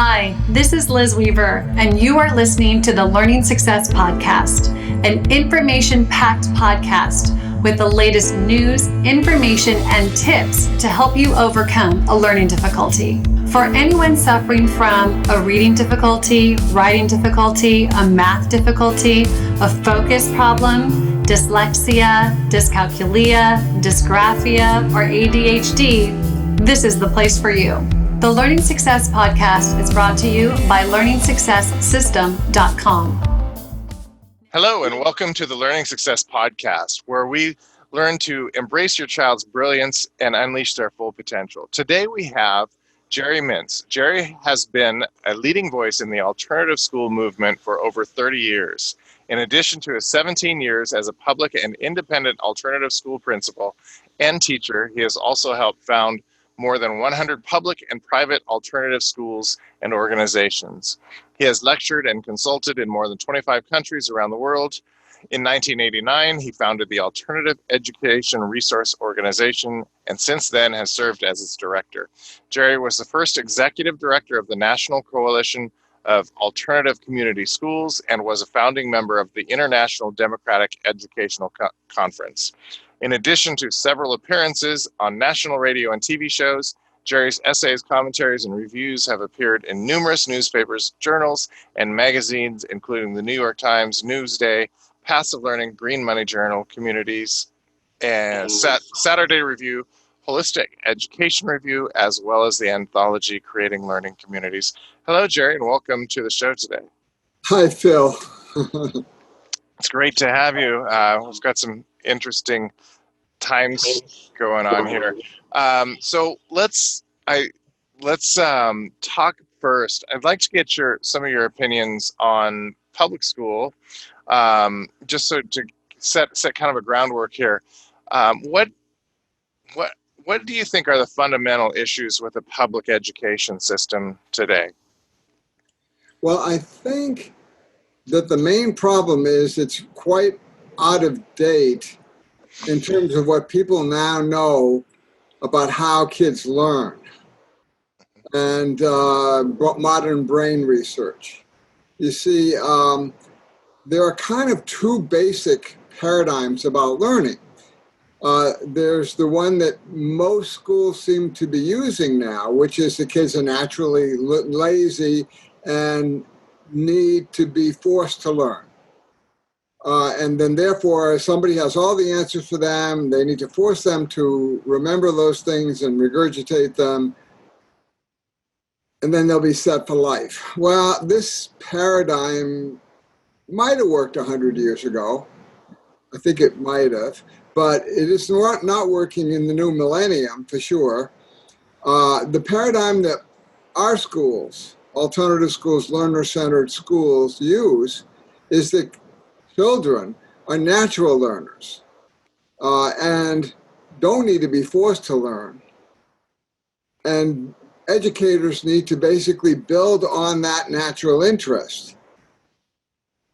Hi, this is Liz Weaver, and you are listening to the Learning Success Podcast, an information-packed podcast with the latest news, information, and tips to help you overcome a learning difficulty. For anyone suffering from a reading difficulty, writing difficulty, a math difficulty, a focus problem, dyslexia, dyscalculia, dysgraphia, or ADHD, this is the place for you. The Learning Success Podcast is brought to you by learningsuccesssystem.com. Hello, and welcome to the Learning Success Podcast, where we learn to embrace your child's brilliance and unleash their full potential. Today we have Jerry Mintz. Jerry has been a leading voice in the alternative school movement for over 30 years. In addition to his 17 years as a public and independent alternative school principal and teacher, he has also helped found more than 100 public and private alternative schools and organizations. He has lectured and consulted in more than 25 countries around the world. In 1989, he founded the Alternative Education Resource Organization, and since then has served as its director. Jerry was the first executive director of the National Coalition of Alternative Community Schools and was a founding member of the International Democratic Educational Conference. In addition to several appearances on national radio and TV shows, Jerry's essays, commentaries, and reviews have appeared in numerous newspapers, journals, and magazines, including the New York Times, Newsday, Passive Learning, Green Money Journal, Communities, and Saturday Review, Holistic Education Review, as well as the anthology Creating Learning Communities. Hello, Jerry, and welcome to the show today. Hi, Phil. It's great to have you. We've got some interesting times going on here. So let's talk first. I'd like to get some of your opinions on public school, just so to set kind of a groundwork here. What do you think are the fundamental issues with the public education system today? Well, I think that the main problem is it's quite out of date in terms of what people now know about how kids learn and modern brain research. You see, there are kind of two basic paradigms about learning. There's the one that most schools seem to be using now, which is the kids are naturally lazy and need to be forced to learn. And then therefore, somebody has all the answers for them. They need to force them to remember those things and regurgitate them. And then they'll be set for life. Well, this paradigm might have worked 100 years ago. I think it might have. But it is not working in the new millennium, for sure. The paradigm that our schools, alternative schools, learner-centered schools use is that children are natural learners and don't need to be forced to learn. And educators need to basically build on that natural interest.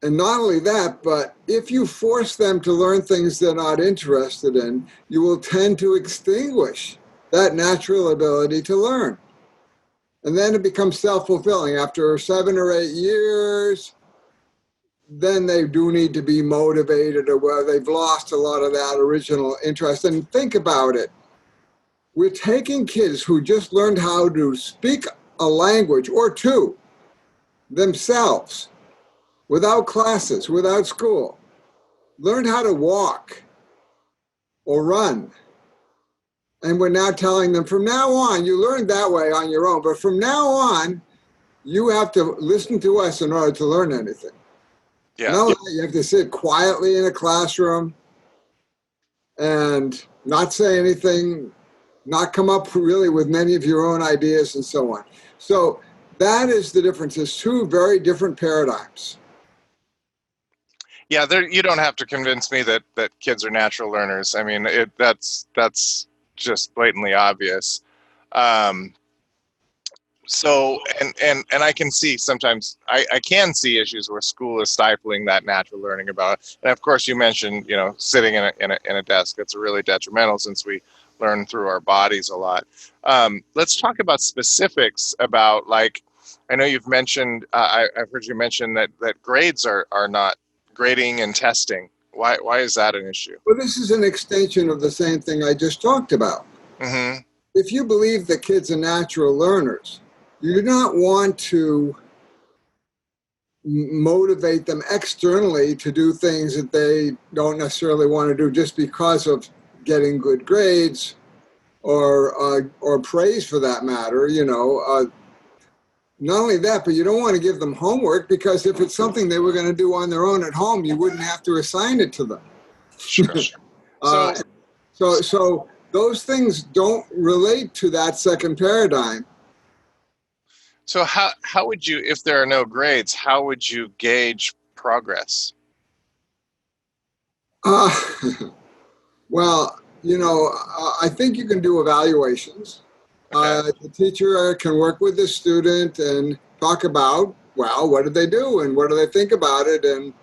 And not only that, but if you force them to learn things they're not interested in, you will tend to extinguish that natural ability to learn. And then it becomes self-fulfilling. After 7 or 8 years, then they do need to be motivated, or where they've lost a lot of that original interest. And think about it. We're taking kids who just learned how to speak a language or two themselves, without classes, without school, learned how to walk or run. And we're now telling them, from now on, you learned that way on your own, but from now on, you have to listen to us in order to learn anything. Yeah. Now you have to sit quietly in a classroom and not say anything, not come up really with many of your own ideas and so on. So that is the difference. It's two very different paradigms. Yeah, you don't have to convince me that kids are natural learners. I mean, that's just blatantly obvious. So, and I can see sometimes, I can see issues where school is stifling that natural learning about it. And of course, you mentioned, sitting in a desk. That's really detrimental since we learn through our bodies a lot. Let's talk about specifics about, like, I know you've mentioned, I've heard you mention that grades are not grading and testing. Why is that an issue? Well, this is an extension of the same thing I just talked about. Mm-hmm. If you believe that kids are natural learners, you do not want to motivate them externally to do things that they don't necessarily want to do just because of getting good grades or praise for that matter. Not only that, but you don't want to give them homework, because if it's something they were going to do on their own at home, you wouldn't have to assign it to them. Sure. So those things don't relate to that second paradigm. So how would you, if there are no grades, how would you gauge progress? Well, I think you can do evaluations. Okay. The teacher can work with the student and talk about, well, what did they do and what do they think about it and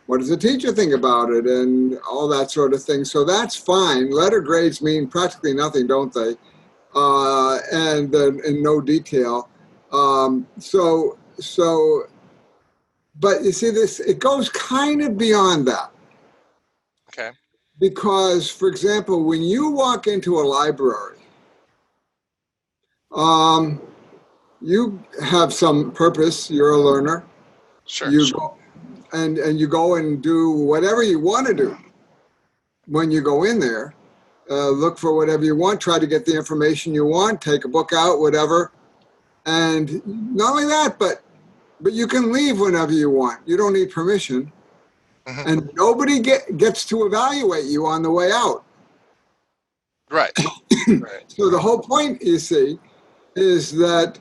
what does the teacher think about it and all that sort of thing. So that's fine. Letter grades mean practically nothing, don't they? And in no detail. But you see this, it goes kind of beyond that. Okay. Because, for example, when you walk into a library, you have some purpose. You're a learner. Sure. Go, and you go and do whatever you want to do when you go in there. Look for whatever you want. Try to get the information you want. Take a book out, whatever. And not only that, but you can leave whenever you want. You don't need permission. Mm-hmm. And nobody gets to evaluate you on the way out. Right. So the whole point, you see, is that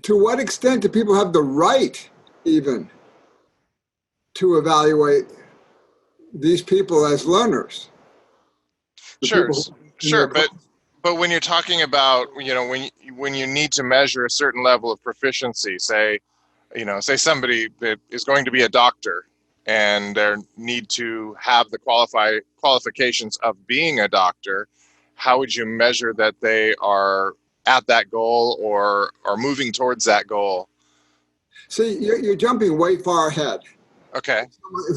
to what extent do people have the right even to evaluate these people as learners? Sure. But when you're talking about, when you need to measure a certain level of proficiency, say somebody that is going to be a doctor and they need to have the qualifications of being a doctor, how would you measure that they are at that goal or are moving towards that goal? See, you're jumping way far ahead. Okay. I'm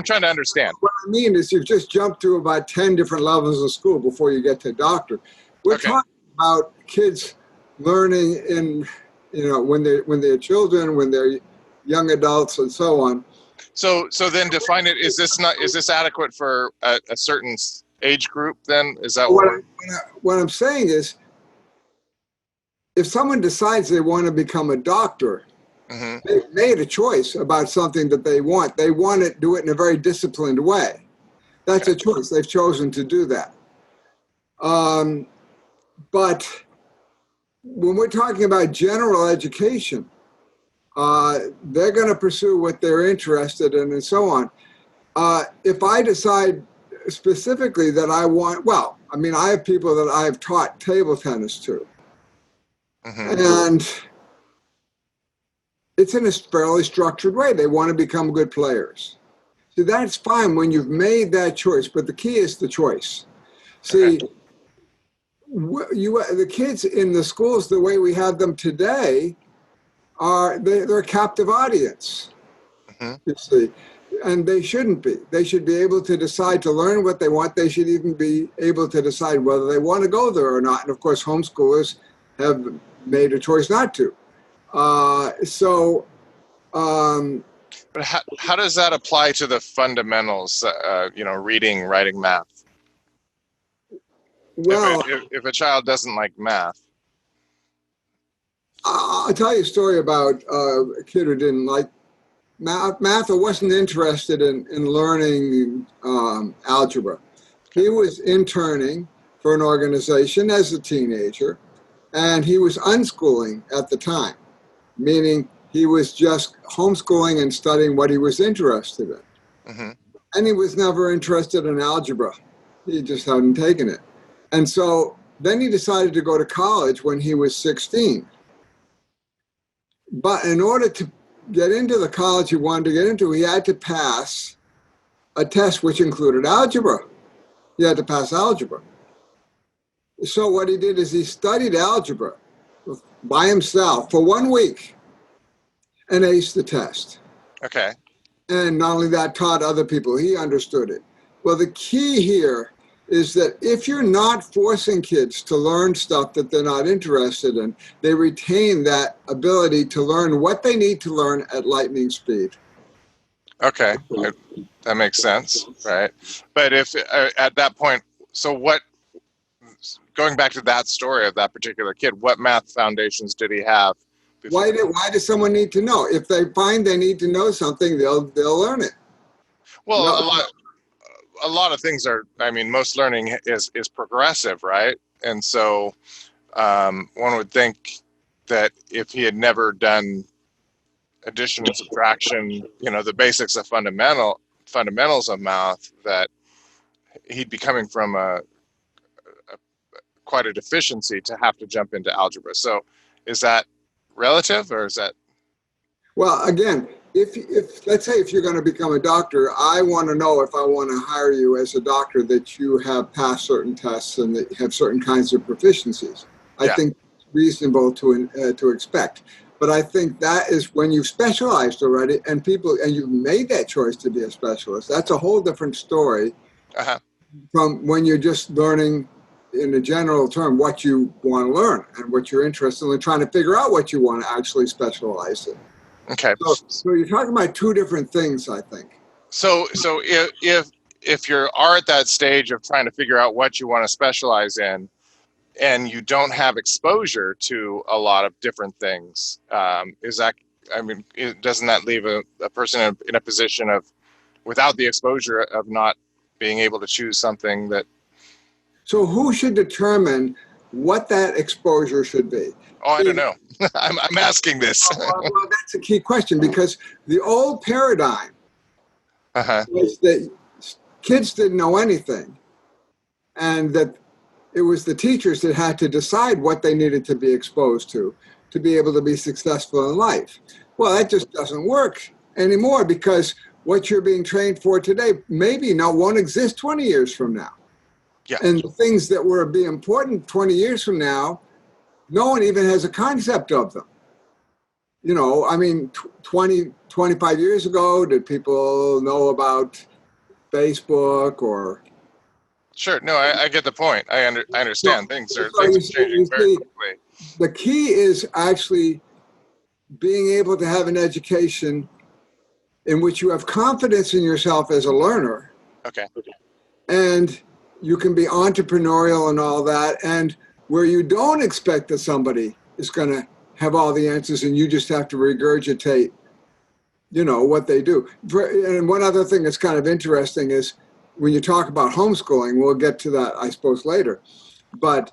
trying to understand. What I mean is you've just jumped through about 10 different levels of school before you get to doctor. We're talking about kids learning in, when they're children, when they're young adults, and so on. So then define it. Is this adequate for a certain age group? Then is that what I'm saying is, if someone decides they want to become a doctor, mm-hmm. they've made a choice about something that they want. They want to do it in a very disciplined way. That's a choice. They've chosen to do that. But when we're talking about general education, they're going to pursue what they're interested in and so on. If I decide specifically that I have people that I've taught table tennis to. Mm-hmm. And it's in a fairly structured way. They want to become good players. So that's fine when you've made that choice, but the key is the choice. See, the kids in the schools, the way we have them today, they're a captive audience, mm-hmm. you see, and they shouldn't be. They should be able to decide to learn what they want. They should even be able to decide whether they want to go there or not. And of course, homeschoolers have made a choice not to. But how does that apply to the fundamentals? Reading, writing, math. Well, if a child doesn't like math, I'll tell you a story about a kid who didn't like math or wasn't interested in learning algebra. He was interning for an organization as a teenager, and he was unschooling at the time, meaning he was just homeschooling and studying what he was interested in. Mm-hmm. And he was never interested in algebra. He just hadn't taken it. And so then he decided to go to college when he was 16. But in order to get into the college he wanted to get into, he had to pass a test which included algebra. He had to pass algebra. So what he did is he studied algebra by himself for 1 week and aced the test. Okay. And not only that, taught other people. He understood it. Well, the key here is that if you're not forcing kids to learn stuff that they're not interested in, they retain that ability to learn what they need to learn at lightning speed. Okay. That makes sense, right? But if at that point, so what, going back to that story of that particular kid, what math foundations did he have? Why does someone need to know? If they find they need to know something, they'll learn it. Well, No. a lot of things are, I mean, most learning is progressive, right? And so one would think that if he had never done addition and subtraction, the basics of fundamentals of math, that he'd be coming from quite a deficiency to have to jump into algebra. So is that relative, or is that? Well, again, if let's say if you're going to become a doctor, I want to know, if I want to hire you as a doctor, that you have passed certain tests and that you have certain kinds of proficiencies. I think it's reasonable to expect. But I think that is when you've specialized already and you've made that choice to be a specialist. That's a whole different story from when you're just learning in a general term what you want to learn and what you're interested in, trying to figure out what you want to actually specialize in. Okay. So you're talking about two different things, I think. So if you are at that stage of trying to figure out what you want to specialize in, and you don't have exposure to a lot of different things, doesn't that leave a person in a position of, without the exposure, of not being able to choose something that? So who should determine what that exposure should be? Oh, I don't know. I'm asking this. Well, that's a key question, because the old paradigm was that kids didn't know anything, and that it was the teachers that had to decide what they needed to be exposed to be able to be successful in life. Well, that just doesn't work anymore, because what you're being trained for today won't exist 20 years from now. Yeah. And the things that will be important 20 years from now, no one even has a concept of them. 20, 25 years ago, did people know about Facebook or? Sure. No, I get the point. I understand. Things are changing very quickly. The key is actually being able to have an education in which you have confidence in yourself as a learner. Okay. And you can be entrepreneurial and all that, and where you don't expect that somebody is going to have all the answers and you just have to regurgitate, what they do. And one other thing that's kind of interesting is when you talk about homeschooling, we'll get to that, I suppose, later. But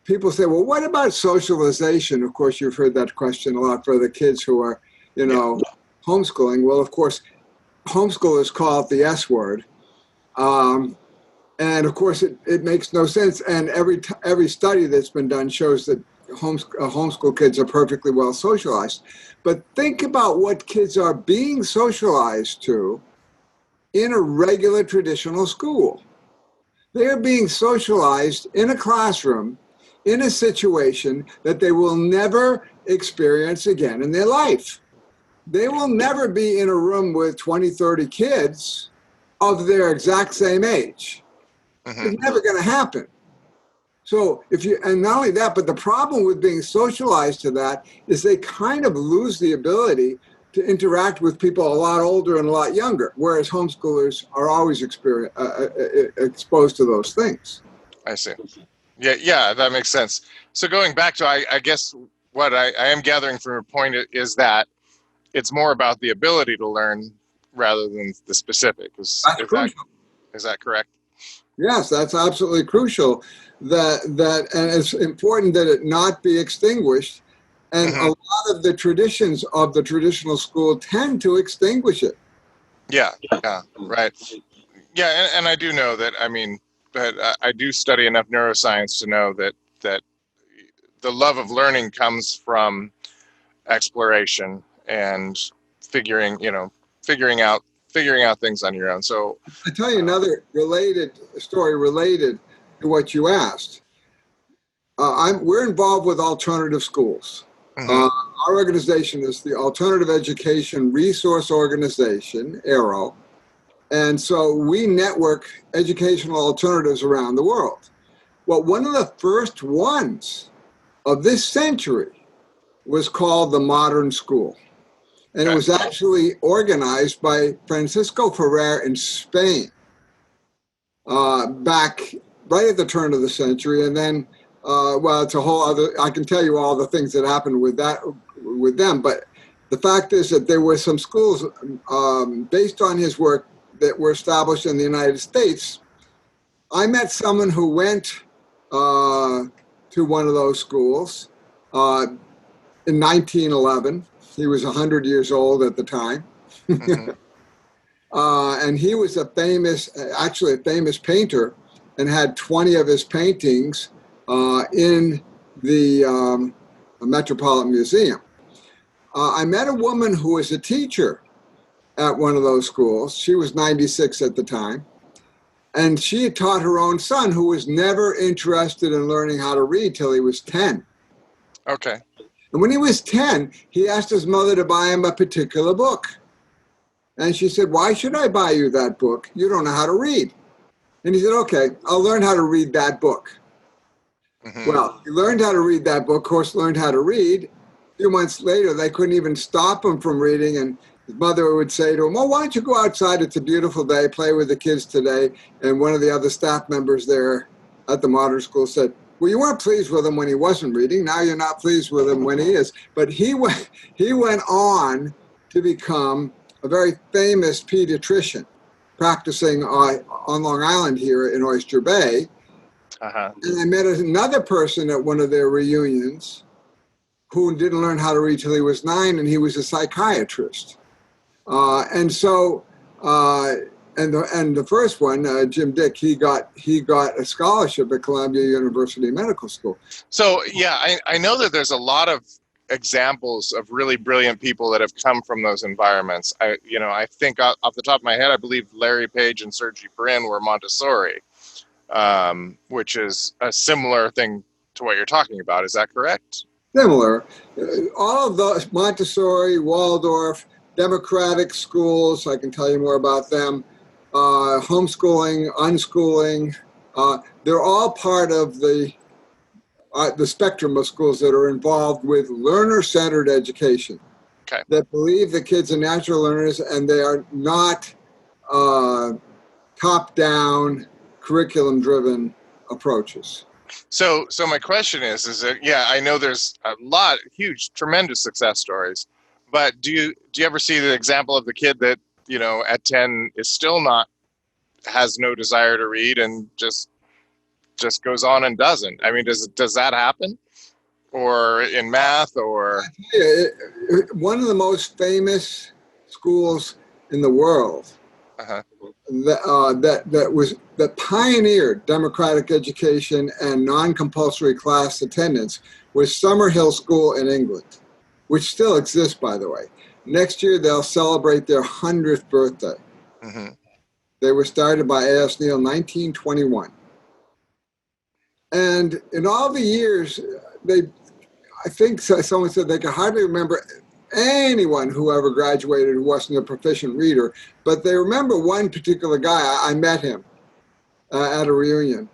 people say, well, what about socialization? Of course, you've heard that question a lot for the kids who are, homeschooling. Well, of course, homeschoolers call it the S word. And of course, it makes no sense. And every study that's been done shows that homeschool kids are perfectly well socialized. But think about what kids are being socialized to in a regular traditional school. They're being socialized in a classroom in a situation that they will never experience again in their life. They will never be in a room with 20, 30 kids of their exact same age. It's never going to happen. So and not only that, but the problem with being socialized to that is they kind of lose the ability to interact with people a lot older and a lot younger, whereas homeschoolers are always exposed to those things. I see. Yeah, that makes sense. So going back to, I guess what I am gathering from your point is that it's more about the ability to learn rather than the specific. Is that correct? Yes, that's absolutely crucial. And it's important that it not be extinguished. And a lot of the traditions of the traditional school tend to extinguish it. Yeah, right. Yeah, and I do know that. But I do study enough neuroscience to know that the love of learning comes from exploration and figuring out things on your own. So I tell you another story related to what you asked. we're involved with alternative schools. Mhm. Our organization is the Alternative Education Resource Organization, AERO. And so we network educational alternatives around the world. Well, one of the first ones of this century was called the Modern School. And it Okay. was actually organized by Francisco Ferrer in Spain back right at the turn of the century. And then, well, it's a whole other, I can tell you all the things that happened with them. But the fact is that there were some schools based on his work that were established in the United States. I met someone who went to one of those schools in 1911. He was 100 years old at the time. Mhm. And he was actually a famous painter, and had 20 of his paintings in the Metropolitan Museum. I met a woman who was a teacher at one of those schools. She was 96 at the time. And she had taught her own son, who was never interested in learning how to read till he was 10. Okay. And when he was 10, he asked his mother to buy him a particular book. And she said, "Why should I buy you that book? You don't know how to read." And he said, "Okay, I'll learn how to read that book." Mhm. Well, he learned how to read that book, of course, learned how to read. A few months later, they couldn't even stop him from reading. And his mother would say to him, "Oh, why don't you go outside? It's a beautiful day. Play with the kids today." And one of the other staff members there at the Modern School said, "Well, you weren't pleased with him when he wasn't reading. Now you're not pleased with him when he is." But he went on to become a very famous pediatrician, practicing on Long Island here in Oyster Bay. Uh-huh. And I met another person at one of their reunions who didn't learn how to read till he was 9, and he was a psychiatrist. And the first one, Jim Dick, he got a scholarship at Columbia University Medical School. So yeah, I know that there's a lot of examples of really brilliant people that have come from those environments. I think off the top of my head, I believe Larry Page and Sergey Brin were Montessori, which is a similar thing to what you're talking about. Is that correct? Similar. All of those, Montessori, Waldorf, democratic schools, I can tell you more about them, homeschooling, unschooling, they're all part of the spectrum of schools that are involved with learner-centered education. Okay. That believe the kids are natural learners, and they are not top-down, curriculum-driven approaches. So my question is that, yeah, I know there's a lot, huge, tremendous success stories, but do you ever see the example of the kid that, at 10 is still has no desire to read and just goes on and doesn't? I mean, does that happen? Or in math, or? Yeah, one of the most famous schools in the world Uh-huh. that pioneered democratic education and non-compulsory class attendance was Summerhill School in England, which still exists, by the way. Next year, they'll celebrate their 100th birthday. Mm-hmm. They were started by A.S. Neal in 1921. And in all the years, I think someone said they could hardly remember anyone who ever graduated who wasn't a proficient reader, but they remember one particular guy. I met him at a reunion,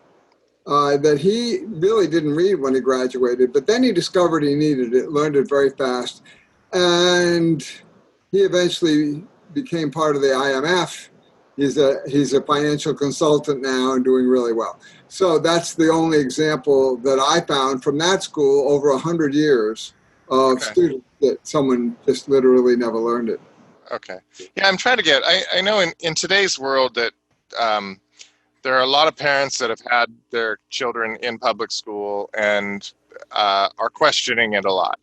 that he really didn't read when he graduated, but then he discovered he needed it, learned it very fast, and he eventually became part of the IMF. He's a financial consultant now and doing really well. So that's the only example that I found from that school over 100 years of students that someone just literally never learned it. Okay. Yeah, I'm trying to get, I know in today's world that there are a lot of parents that have had their children in public school and are questioning it a lot.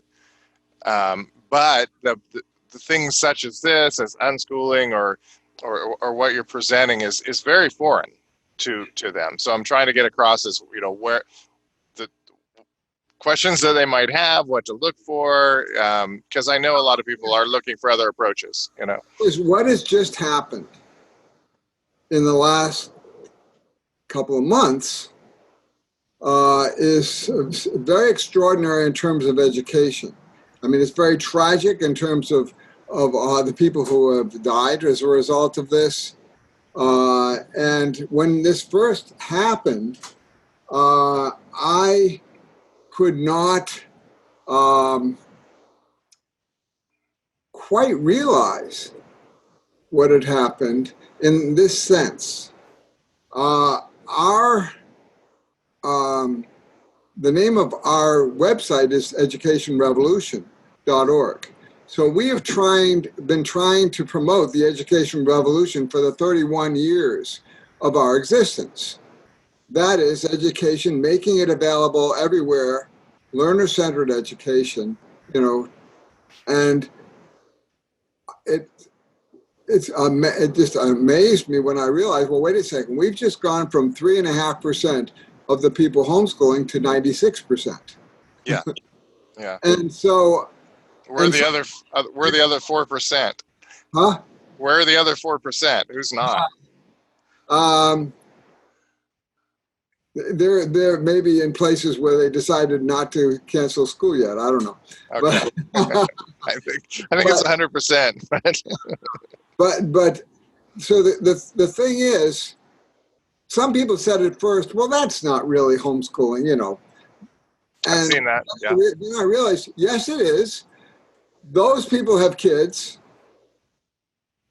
But the things such as this, as unschooling or what you're presenting is very foreign to them. So I'm trying to get across as, where the questions that they might have, what to look for, because I know a lot of people are looking for other approaches, Is what has just happened in the last couple of months is very extraordinary in terms of education. I mean, it's very tragic in terms of the people who have died as a result of this. And when this first happened, I could not quite realize what had happened in this sense. The name of our website is educationrevolution.org. So we have been trying to promote the education revolution for the 31 years of our existence. That is education, making it available everywhere, learner-centered education, and it just amazed me when I realized, well, wait a second, we've just gone from 3.5% of the people homeschooling to 96%. Yeah, yeah. And so we're the other 4%. Huh? Where are the other 4%? Who's not? They're maybe in places where they decided not to cancel school yet. I don't know. Okay. I think it's 100%. But so the thing is, some people said at first, well, that's not really homeschooling, And I've seen that. Yeah. Then I realized, yes, it is. Those people have kids.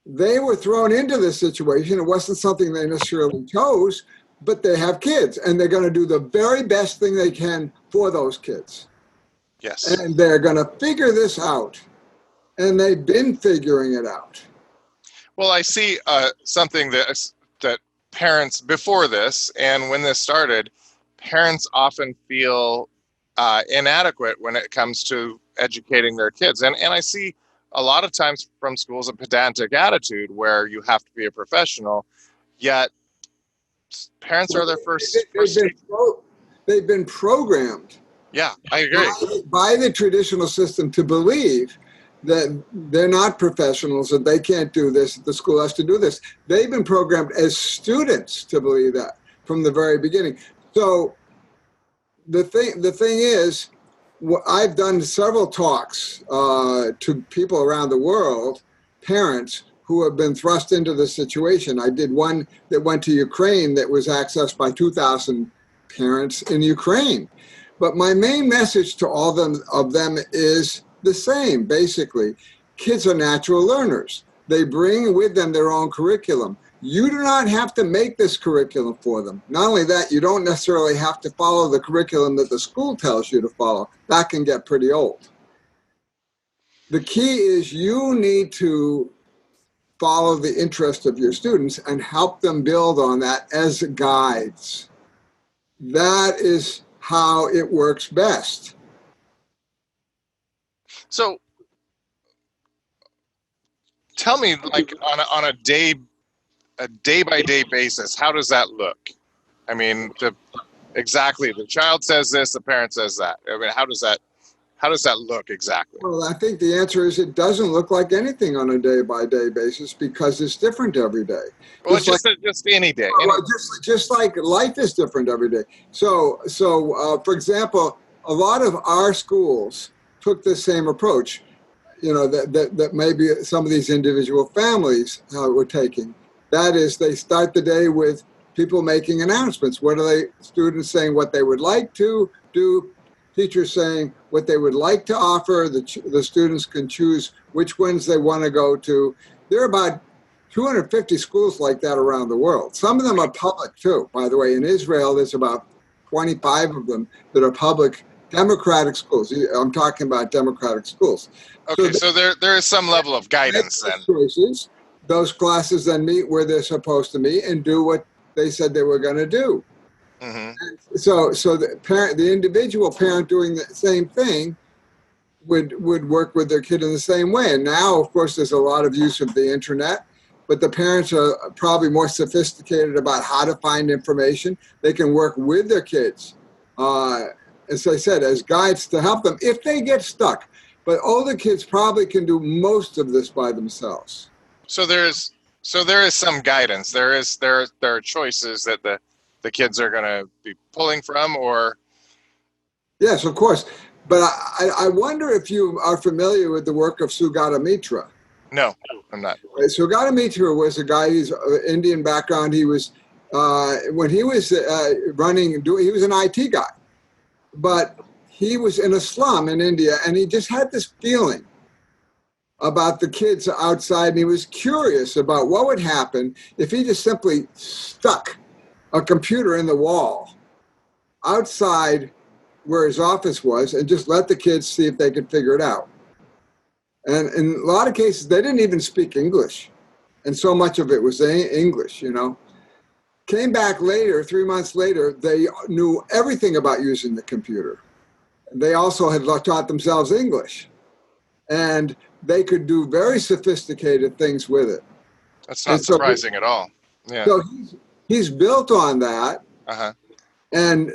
They were thrown into this situation. It wasn't something they necessarily chose, but they have kids, and they're going to do the very best thing they can for those kids. Yes. And they're going to figure this out, and they've been figuring it out. Well, I see something that parents, before this and when this started, parents often feel inadequate when it comes to educating their kids. And I see a lot of times from schools a pedantic attitude where you have to be a professional, yet parents are their first. They've been programmed. Yeah, I agree. By the traditional system to believe that they're not professionals, that they can't do this, that the school has to do this. They've been programmed as students to believe that from the very beginning. So the thing is, I've done several talks to people around the world, parents who have been thrust into this situation. I did one that went to Ukraine that was accessed by 2,000 parents in Ukraine. But my main message to all of them is the same, basically. Kids are natural learners. They bring with them their own curriculum. You do not have to make this curriculum for them. Not only that, you don't necessarily have to follow the curriculum that the school tells you to follow. That can get pretty old. The key is you need to follow the interest of your students and help them build on that as guides. That is how it works best. So tell me, like on a day by day basis, how does that look? I mean, exactly, the child says this, the parent says that. I mean, how does that look exactly? Well, I think the answer is it doesn't look like anything on a day by day basis because it's different every day. Well, just any day. Just like life is different every day. So for example, a lot of our schools took the same approach, that maybe some of these individual families were taking. That is, they start the day with people making announcements. What are they? Students saying what they would like to do, teachers saying what they would like to offer. The students can choose which ones they want to go to. There are about 250 schools like that around the world. Some of them are public too. By the way, in Israel, there's about 25 of them that are public democratic schools. I'm talking about democratic schools. Okay, so there is some level of guidance then. Choices. Those classes then meet where they're supposed to meet and do what they said they were going to do. Mm-hmm. So the individual parent doing the same thing would work with their kid in the same way. And now, of course, there's a lot of use of the internet, but the parents are probably more sophisticated about how to find information. They can work with their kids, as I said, as guides to help them if they get stuck. But older kids probably can do most of this by themselves. So there is some guidance. There are choices that the the kids are going to be pulling from, or? Yes, of course. But I wonder if you are familiar with the work of Sugata Mitra. No, I'm not. Sugata Mitra was a guy who's Indian background. He was, when he was running, he was an IT guy, but he was in a slum in India, and he just had this feeling about the kids outside, and he was curious about what would happen if he just simply stuck a computer in the wall outside where his office was and just let the kids see if they could figure it out. And in a lot of cases, they didn't even speak English. And so much of it was English, you know. Came back later, 3 months later, they knew everything about using the computer. They also had taught themselves English. And they could do very sophisticated things with it. That's not surprising at all. Yeah. So he's built on that. Uh-huh. And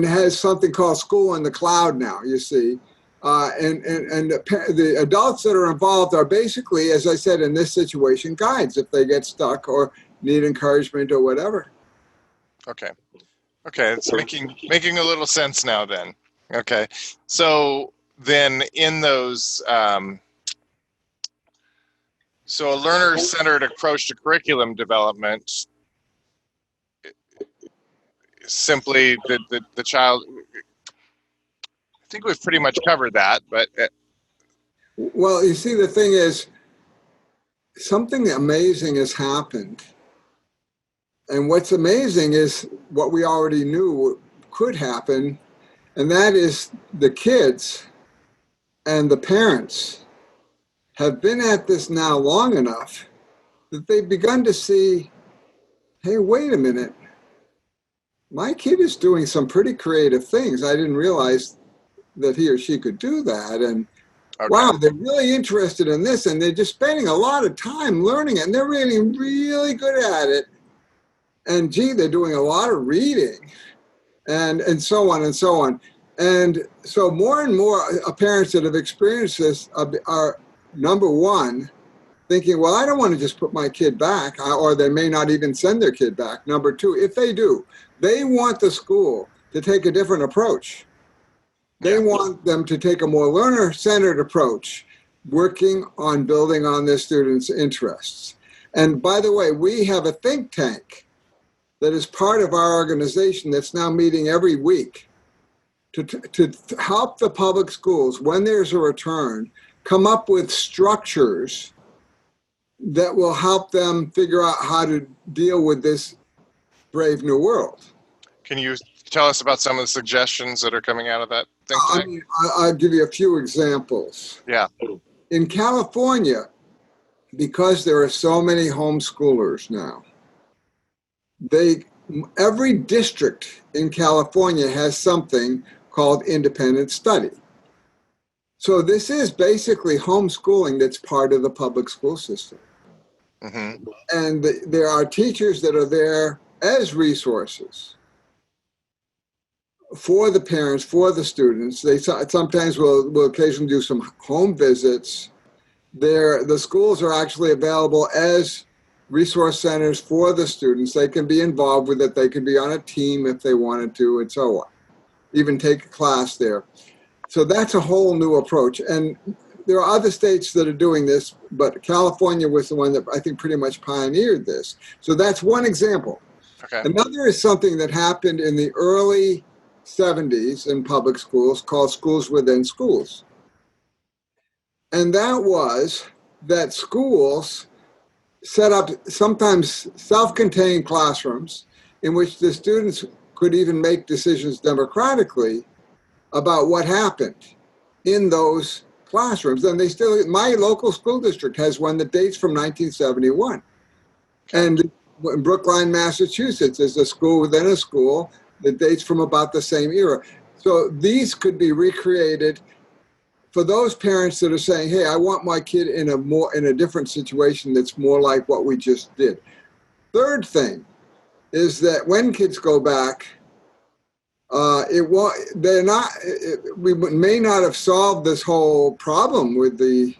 has something called School in the Cloud now, you see. And the adults that are involved are basically, as I said, in this situation, guides if they get stuck or need encouragement or whatever. Okay, it's making a little sense now then. Okay, so then in those, so a learner-centered approach to curriculum development, simply the child, I think we've pretty much covered that, but. Well, you see, the thing is, something amazing has happened. And what's amazing is what we already knew could happen, and that is the kids and the parents have been at this now long enough that they've begun to see, hey, wait a minute. My kid is doing some pretty creative things. I didn't realize that he or she could do that. And wow, they're really interested in this, and they're just spending a lot of time learning it, and they're really, really good at it. And gee, they're doing a lot of reading, and so on and so on. And so more and more parents that have experienced this are, number one, thinking, well, I don't want to just put my kid back, or they may not even send their kid back. Number two, if they do, they want the school to take a different approach. They want them to take a more learner-centered approach, working on building on their students' interests. And by the way, we have a think tank that is part of our organization that's now meeting every week to help the public schools, when there's a return, come up with structures that will help them figure out how to deal with this brave new world. Can you tell us about some of the suggestions that are coming out of that think tank? I'll give you a few examples. Yeah. In California, because there are so many homeschoolers now, every district in California has something called independent study. So this is basically homeschooling that's part of the public school system. Mm-hmm. And there are teachers that are there as resources for the parents, for the students. They sometimes will occasionally do some home visits. The schools are actually available as resource centers for the students. They can be involved with it. They can be on a team if they wanted to, and so on. Even take a class there. So that's a whole new approach. And there are other states that are doing this, but California was the one that I think pretty much pioneered this. So that's one example. Okay. Another is something that happened in the early 70s in public schools called schools within schools. And that was that schools set up sometimes self-contained classrooms in which the students could even make decisions democratically about what happened in those classrooms. And my local school district has one that dates from 1971. And in Brookline, Massachusetts, there's a school within a school that dates from about the same era. So these could be recreated for those parents that are saying, hey, I want my kid in a different situation that's more like what we just did. Third thing is that when kids go back, we may not have solved this whole problem with the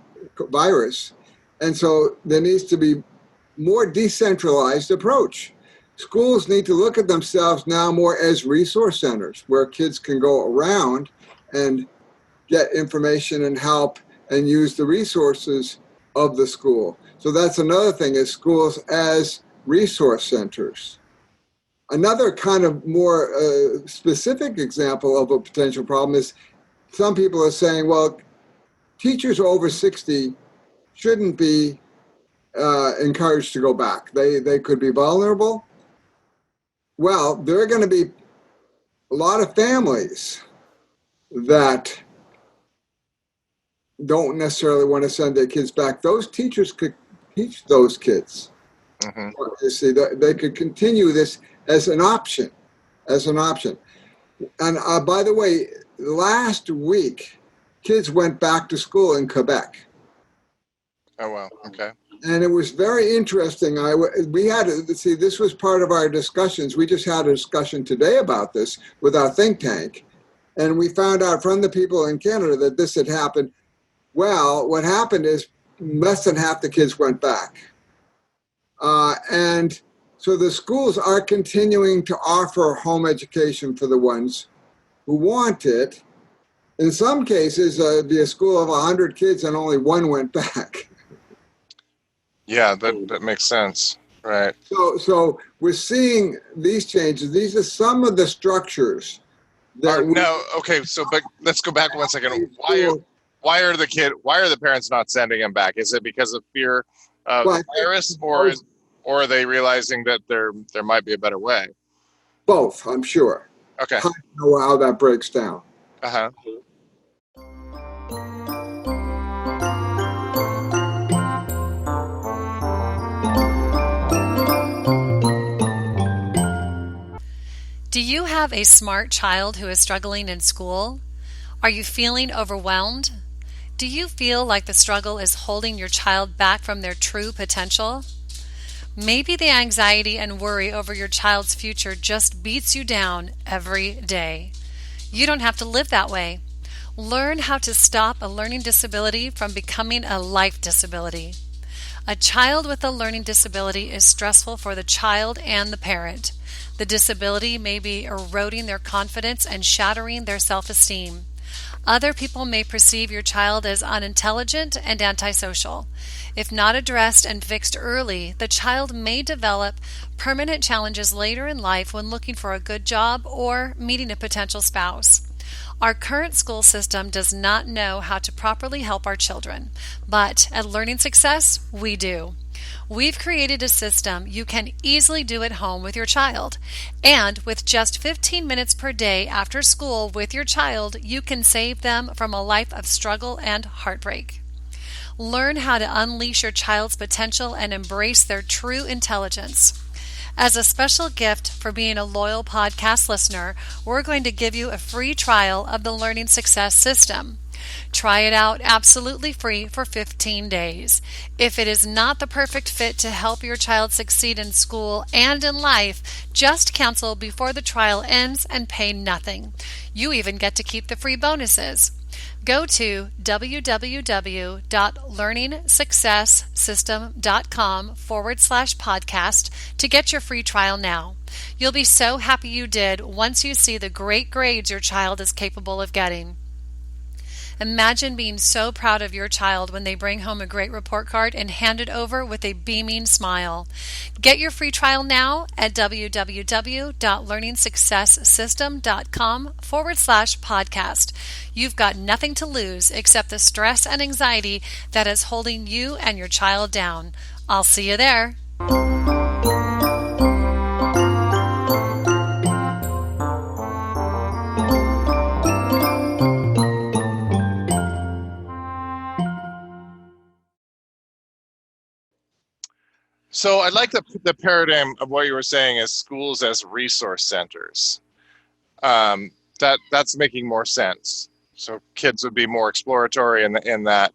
virus. And so there needs to be more decentralized approach. schools need to look at themselves now more as resource centers where kids can go around and get information and help and use the resources of the school. So that's another thing, is schools as resource centers. Another kind of more specific example of a potential problem is some people are saying, well, teachers over 60 shouldn't be encouraged to go back. They could be vulnerable. Well, there are going to be a lot of families that don't necessarily want to send their kids back. Those teachers could teach those kids. Mm-hmm. You see, they could continue this as an option. And by the way, last week, kids went back to school in Quebec. Oh, wow. Okay. And it was very interesting. We had to see, this was part of our discussions. We just had a discussion today about this with our think tank. And we found out from the people in Canada that this had happened. Well, what happened is less than half the kids went back. And so the schools are continuing to offer home education for the ones who want it. In some cases, it'd be a school of 100 kids and only one went back. Yeah, that makes sense. Right. So we're seeing these changes. These are some of the structures that but let's go back 1 second. Why are the parents not sending them back? Is it because of fear of the virus, or are they realizing that there might be a better way? Both, I'm sure. Okay. I don't know how that breaks down. Uh-huh. Do you have a smart child who is struggling in school? Are you feeling overwhelmed? Do you feel like the struggle is holding your child back from their true potential? Maybe the anxiety and worry over your child's future just beats you down every day. You don't have to live that way. Learn how to stop a learning disability from becoming a life disability. A child with a learning disability is stressful for the child and the parent. The disability may be eroding their confidence and shattering their self-esteem. Other people may perceive your child as unintelligent and antisocial. If not addressed and fixed early, the child may develop permanent challenges later in life when looking for a good job or meeting a potential spouse. Our current school system does not know how to properly help our children, but at Learning Success, we do. We've created a system you can easily do at home with your child. And with just 15 minutes per day after school with your child, you can save them from a life of struggle and heartbreak. Learn how to unleash your child's potential and embrace their true intelligence. As a special gift for being a loyal podcast listener, we're going to give you a free trial of the Learning Success system. Try it out absolutely free for 15 days. If it is not the perfect fit to help your child succeed in school and in life, just cancel before the trial ends and pay nothing. You even get to keep the free bonuses. Go to www.learningsuccesssystem.com/podcast to get your free trial now. You'll be so happy you did once you see the great grades your child is capable of getting. Imagine being so proud of your child when they bring home a great report card and hand it over with a beaming smile. Get your free trial now at www.learningsuccesssystem.com/podcast. You've got nothing to lose except the stress and anxiety that is holding you and your child down. I'll see you there. So I like the paradigm of what you were saying as schools as resource centers. That's making more sense. So kids would be more exploratory in that.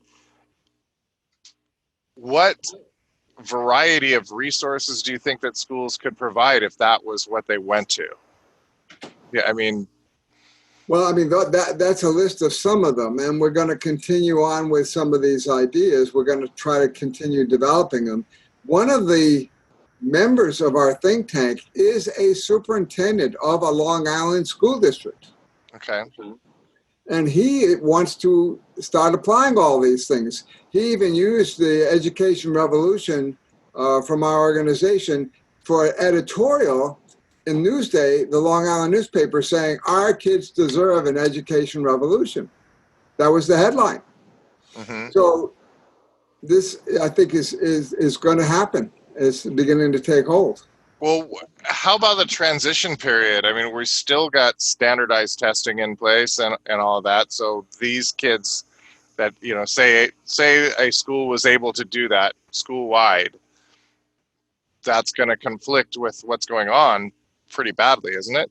What variety of resources do you think that schools could provide if that was what they went to? Yeah, I mean. Well, that's a list of some of them, and we're going to continue on with some of these ideas. We're going to try to continue developing them. One of the members of our think tank is a superintendent of a Long Island school district. Okay. And he wants to start applying all these things. He even used the Education Revolution from our organization for an editorial in Newsday, the Long Island newspaper, saying, our kids deserve an education revolution. That was the headline. Mm-hmm. So this, I think, is going to happen. It's beginning to take hold. Well, how about the transition period? I mean, we still got standardized testing in place and all of that. So these kids that, say a school was able to do that school-wide, that's going to conflict with what's going on pretty badly, isn't it?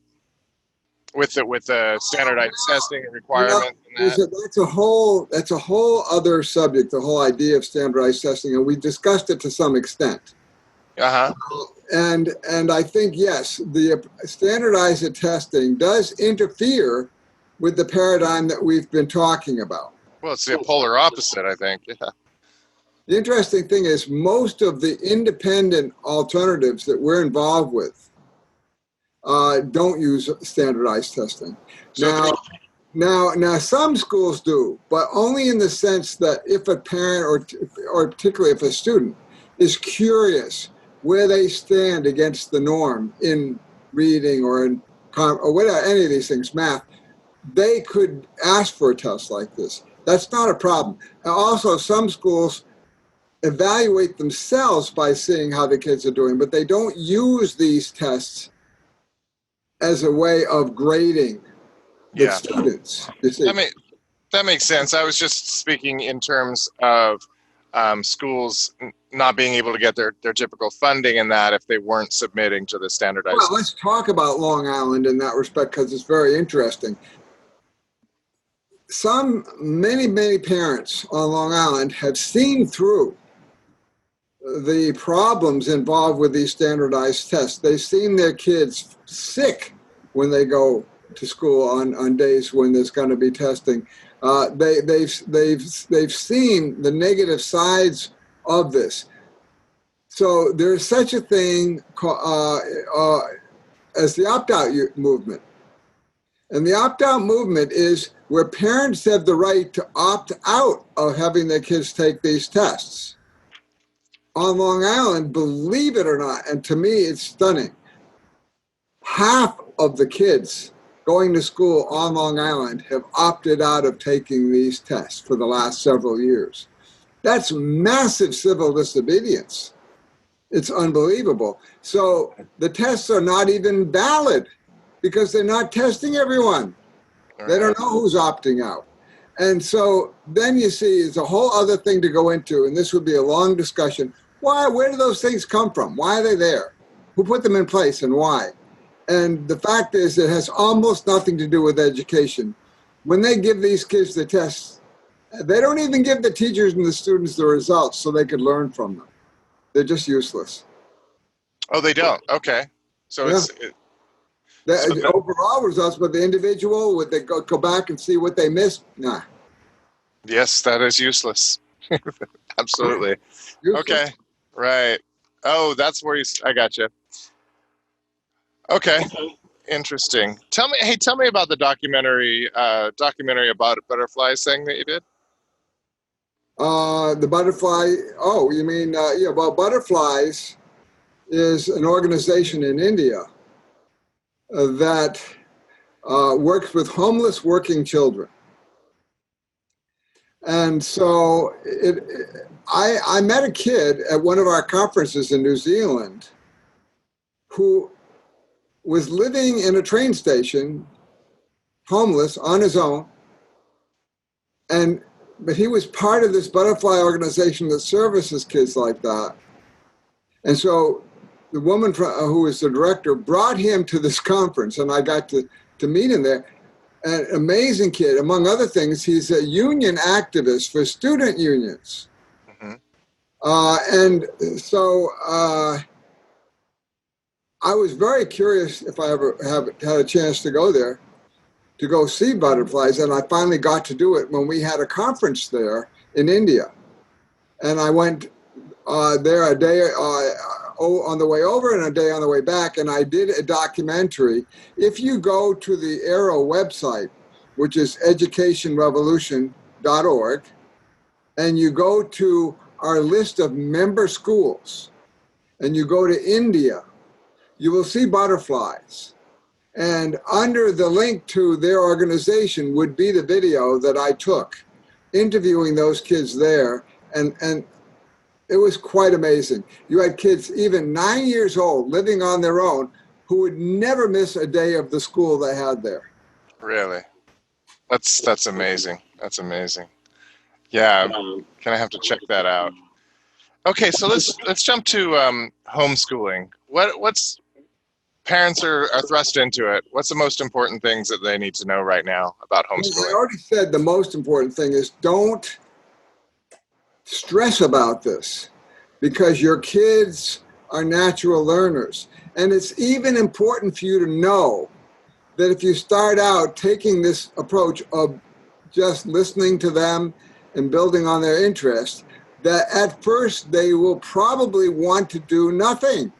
With the standardized testing requirement. That's a whole other subject, the whole idea of standardized testing, and we discussed it to some extent. Uh-huh. And I think, yes, the standardized testing does interfere with the paradigm that we've been talking about. Well, it's the polar opposite, I think. Yeah. The interesting thing is most of the independent alternatives that we're involved with don't use standardized testing. Now, some schools do, but only in the sense that if a parent or particularly if a student is curious where they stand against the norm in reading or whatever, any of these things, math, they could ask for a test like this. That's not a problem. And also, some schools evaluate themselves by seeing how the kids are doing, but they don't use these tests as a way of grading the students. You see? That makes sense. I was just speaking in terms of schools not being able to get their typical funding in that if they weren't submitting to the standardized. Well, let's talk about Long Island in that respect because it's very interesting. Many parents on Long Island have seen through the problems involved with these standardized tests. They've seen their kids sick when they go to school on days when there's going to be testing. They've seen the negative sides of this. So there's such a thing as the opt-out movement. And the opt-out movement is where parents have the right to opt out of having their kids take these tests. On Long Island, believe it or not, and to me it's stunning, half of the kids going to school on Long Island have opted out of taking these tests for the last several years. That's massive civil disobedience. It's unbelievable. So the tests are not even valid because they're not testing everyone. They don't know who's opting out. And so then you see it's a whole other thing to go into, and this would be a long discussion. Where do those things come from? Why are they there? Who put them in place and why? And the fact is it has almost nothing to do with education. When they give these kids the tests, they don't even give the teachers and the students the results so they could learn from them. They're just useless. Oh, they don't? Okay. So the overall results, but the individual, would they go back and see what they missed? Nah. Yes, that is useless. Absolutely. Useless. Okay. Right. Oh, that's where I got you. Okay. Interesting. Tell me about the documentary about butterflies thing that you did. The butterfly. Oh, you mean well, Butterflies is an organization in India that works with homeless working children. And so I met a kid at one of our conferences in New Zealand who was living in a train station, homeless, on his own, but he was part of this butterfly organization that services kids like that. And so the woman who was the director brought him to this conference, and I got to meet him there. An amazing kid. Among other things, he's a union activist for student unions. Mm-hmm. And so I was very curious if I ever had a chance to go there, to go see butterflies, and I finally got to do it when we had a conference there in India. And I went there a day on the way over and a day on the way back, and I did a documentary. If you go to the Arrow website, which is educationrevolution.org, and you go to our list of member schools, and you go to India, you will see butterflies. And under the link to their organization would be the video that I took interviewing those kids there. And it was quite amazing. You had kids even 9 years old living on their own who would never miss a day of the school they had there. Really? That's amazing. That's amazing. Yeah, I'm gonna have to check that out. Okay, so let's jump to homeschooling. What's parents are thrust into it? What's the most important things that they need to know right now about homeschooling? I already said the most important thing is don't stress about this, because your kids are natural learners. And it's even important for you to know that if you start out taking this approach of just listening to them and building on their interest, that at first they will probably want to do nothing.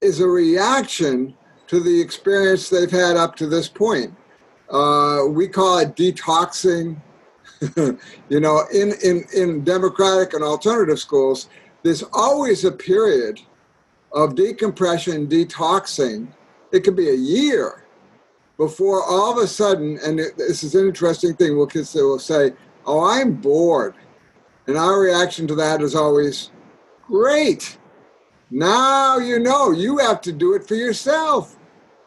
Is a reaction to the experience they've had up to this point. We call it detoxing. You know, in democratic and alternative schools, there's always a period of decompression, detoxing. It could be a year before all of a sudden, and this is an interesting thing, kids will say, oh, I'm bored. And our reaction to that is always, great. Now you know you have to do it for yourself.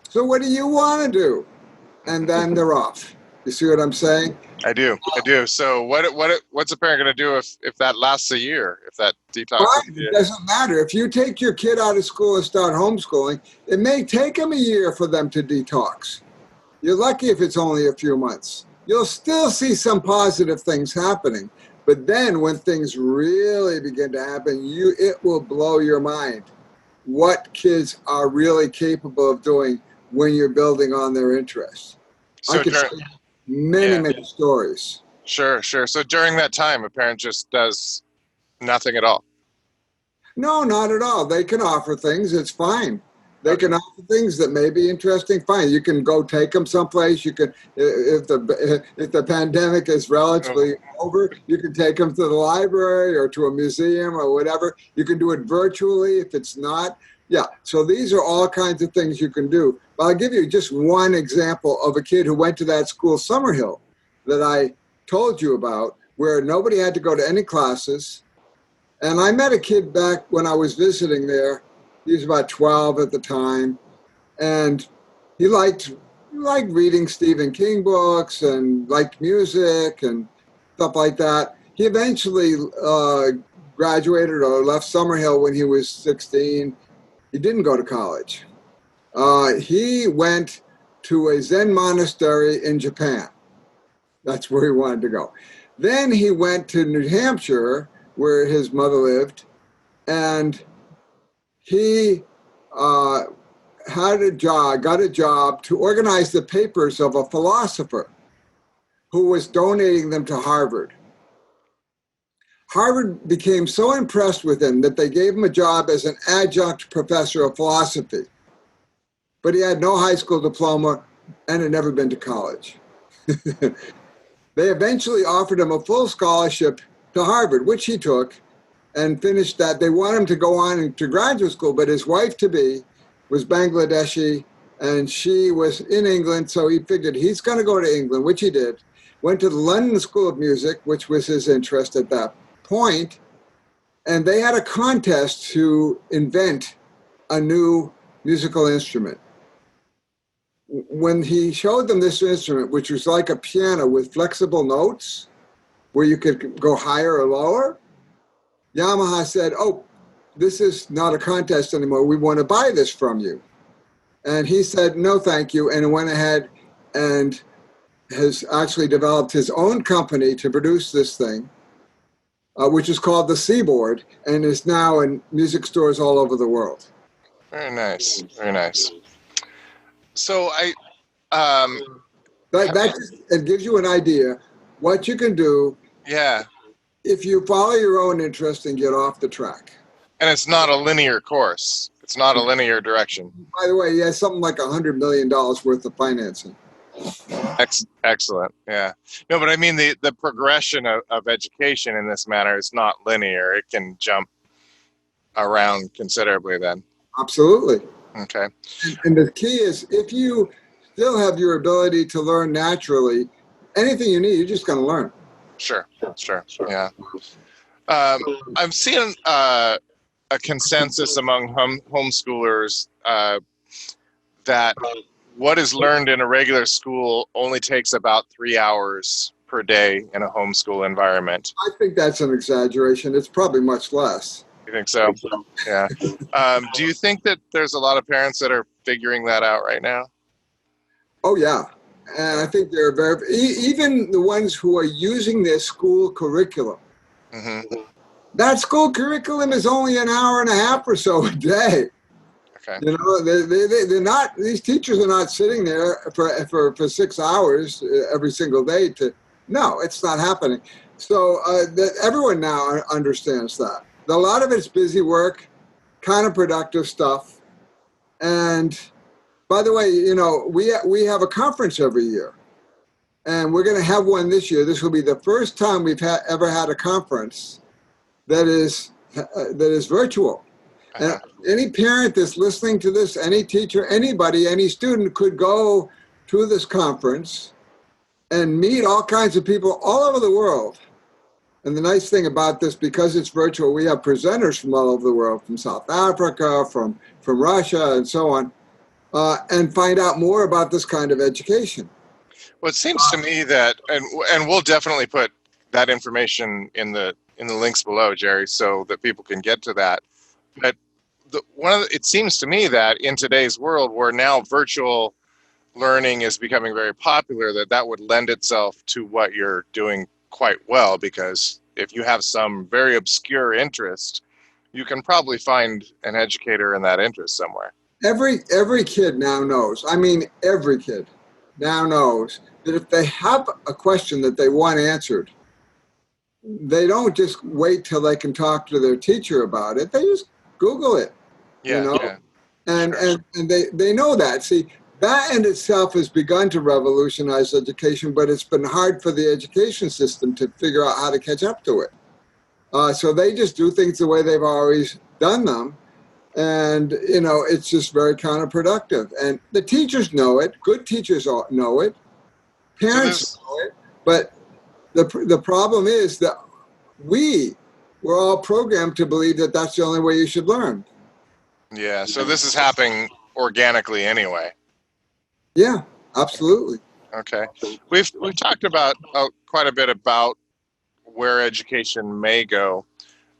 So what do you want to do? And then they're off. You see what I'm saying? I do. So what's a parent going to do if that lasts a year? If that detox? It doesn't matter. If you take your kid out of school and start homeschooling, it may take them a year for them to detox. You're lucky if it's only a few months. You'll still see some positive things happening. But then when things really begin to happen, it will blow your mind what kids are really capable of doing when you're building on their interests. So I could say many stories. Sure. So during that time, a parent just does nothing at all? No, not at all. They can offer things. It's fine. They can offer things that may be interesting. Fine. You can go take them someplace. You can, if the pandemic is relatively over, you can take them to the library or to a museum or whatever. You can do it virtually if it's not. Yeah. So these are all kinds of things you can do. But I'll give you just one example of a kid who went to that school, Summerhill, that I told you about, where nobody had to go to any classes. And I met a kid back when I was visiting there. He was about 12 at the time, and he liked reading Stephen King books and liked music and stuff like that. He eventually graduated or left Summerhill when he was 16. He didn't go to college. He went to a Zen monastery in Japan. That's where he wanted to go. Then he went to New Hampshire, where his mother lived, and he got a job to organize the papers of a philosopher who was donating them to Harvard. Harvard became so impressed with him that they gave him a job as an adjunct professor of philosophy. But he had no high school diploma and had never been to college. They eventually offered him a full scholarship to Harvard, which he took and finished that. They wanted him to go on to graduate school, but his wife-to-be was Bangladeshi, and she was in England, so he figured he's going to go to England, which he did. Went to the London School of Music, which was his interest at that point, and they had a contest to invent a new musical instrument. When he showed them this instrument, which was like a piano with flexible notes, where you could go higher or lower, Yamaha said, oh, this is not a contest anymore. We want to buy this from you. And he said, no, thank you. And went ahead and has actually developed his own company to produce this thing, which is called the Seaboard, and is now in music stores all over the world. Very nice. Very nice. So it gives you an idea what you can do. Yeah. If you follow your own interest and get off the track. And it's not a linear course. It's not a linear direction. By the way, he has something like $100 million worth of financing. Excellent. Yeah. No, but I mean the progression of education in this manner is not linear. It can jump around considerably then. Absolutely. Okay. And the key is, if you still have your ability to learn naturally, anything you need, you're just going to learn. Sure. Yeah. I'm seeing a consensus among homeschoolers that what is learned in a regular school only takes about 3 hours per day in a homeschool environment. I think that's an exaggeration. It's probably much less. You think so? Yeah. Do you think that there's a lot of parents that are figuring that out right now? Oh, yeah. And I think they're even the ones who are using their school curriculum. Mm-hmm. That school curriculum is only an hour and a half or so a day. Okay. You know, they're not, these teachers are not sitting there for 6 hours every single day no, it's not happening. So everyone now understands that. A lot of it's busy work, kind of productive stuff. And by the way, you know, we have a conference every year, and we're going to have one this year. This will be the first time we've ever had a conference that is virtual. And any parent that's listening to this, any teacher, anybody, any student could go to this conference and meet all kinds of people all over the world. And the nice thing about this, because it's virtual, we have presenters from all over the world, from South Africa, from Russia, and so on, and find out more about this kind of education. Well, it seems to me that, and we'll definitely put that information in the links below, Jerry, so that people can get to that. But it seems to me that in today's world, where now virtual learning is becoming very popular, that would lend itself to what you're doing quite well, because if you have some very obscure interest, you can probably find an educator in that interest somewhere. Every kid now knows. I mean, every kid now knows that if they have a question that they want answered, they don't just wait till they can talk to their teacher about it. They just Google it. Yeah, you know? Yeah. And they know that. See, that in itself has begun to revolutionize education, but it's been hard for the education system to figure out how to catch up to it. So they just do things the way they've always done them. And, you know, it's just very counterproductive. And the teachers know it. Good teachers know it. Parents know it. But the problem is that we're all programmed to believe that that's the only way you should learn. Yeah, so this is happening organically anyway. Yeah, absolutely. Okay. We've talked about quite a bit about where education may go.